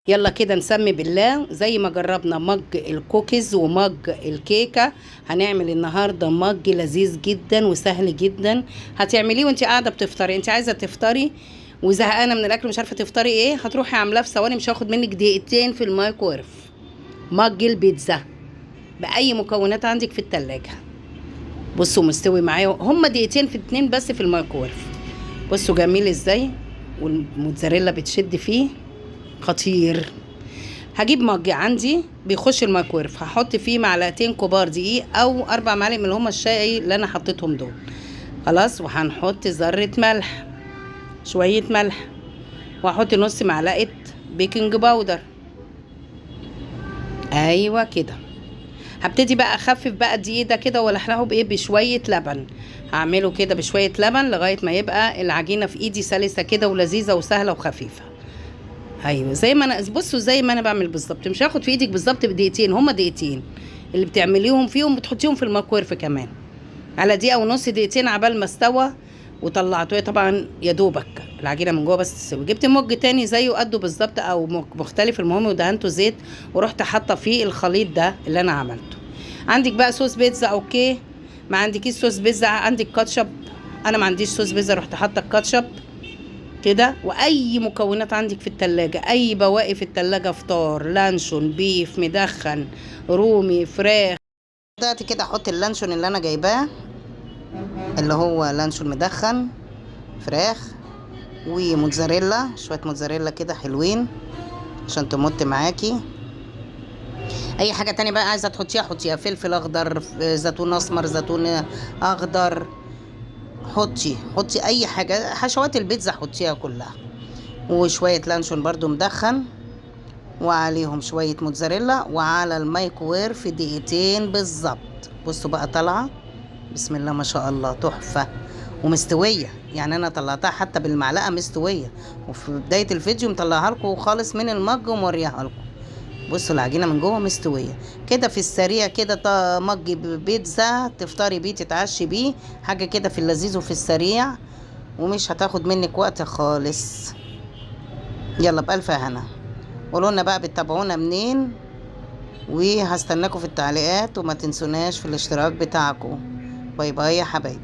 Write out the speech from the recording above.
يلا كده نسمي بالله. زي ما جربنا مج الكوكيز ومج الكيكة، هنعمل النهاردة مج لذيذ جدا وسهل جدا. هتعمليه وانت قاعدة بتفطري. انت عايزة تفطري وزهقانة من الاكل مش عارفة تفطري ايه، هتروحي عاملاه في ثواني، مش هاخد منك دقيقتين في الميكرويف. مج البيتزا بأي مكونات عندك في التلاجة. بصوا مستوي معايا، هما دقيقتين في اتنين بس في الميكرويف. بصوا جميل ازاي، والموتزاريلا بتشد فيه خطير. هجيب مج عندي بيخش الميكرويف، هحط فيه معلقتين كبار دقيق او 4 معالق من اللي هما الشاي اللي انا حطيتهم دول. خلاص، وهنحط ذرة ملح، شوية ملح، وهحط نص معلقة بيكنج باودر. ايوه كده. هبتدي بقى اخفف بقى الدقيق ده كده والحلقه بايه، بشويه لبن. هعمله كده بشويه لبن لغايه ما يبقى العجينه في ايدي سلسه كده ولذيذه وسهله وخفيفه. ايوه زي ما انا، بصوا زي ما انا بعمل بالظبط، مش هاخد في ايدك بالظبط بدقيقتين، هما دقيقتين اللي بتعمليهم فيهم بتحطيهم في الميكرويف كمان على دقيقه ونص، دقيقتين عبال ما استوى وطلعته. طبعا يا دوبك العجينه من جوه بس تستوي. جبت مج تاني زيه قده بالظبط او مختلف، المهم ودهنته زيت ورحت حاطه فيه الخليط ده اللي انا عملته. عندك بقى صوص بيتزا اوكي، ما عندكيش صوص بيتزا عندك كاتشب. انا ما عنديش صوص بيتزا، رحت حاطه الكاتشب كده. واي مكونات عندك في التلاجة، اي بواقي في التلاجة، فطار، لانشون، بيف مدخن، رومي، فراخ. بدأت كده احط اللانشون اللي انا جايباه، اللي هو لانشون مدخن، فراخ، وموتزاريلا، شوية موتزاريلا كده حلوين عشان تمط معاكي. اي حاجة تانية بقى عايزة تحطيها حطيها، فلفل اخضر، زيتون اسمر، زيتون اخضر، حطي اي حاجة، حشوات البيتزا حطيها كلها. وشوية لانشون برضو مدخن، وعليهم شوية موتزاريلا، وعلى الميكروويف دقيقتين بالظبط. بصوا بقى طالعة بسم الله ما شاء الله تحفة ومستوية. يعني انا طلعتها حتى بالمعلقة مستوية، وفي بداية الفيديو مطلعها لكم خالص من المج وموريها لكم. بصوا العجينة من جوه مستوية كده في السريع كده. مج بيتزا تفطري بيه تتعشي بيه، حاجة كده في اللذيذ وفي السريع، ومش هتاخد منك وقت خالص. يلا بألف هنا. قولوا لنا بقى بتتابعونا منين، وهستناكم في التعليقات، وما تنسوناش في الاشتراك بتاعكم. باي باي يا حبايبي.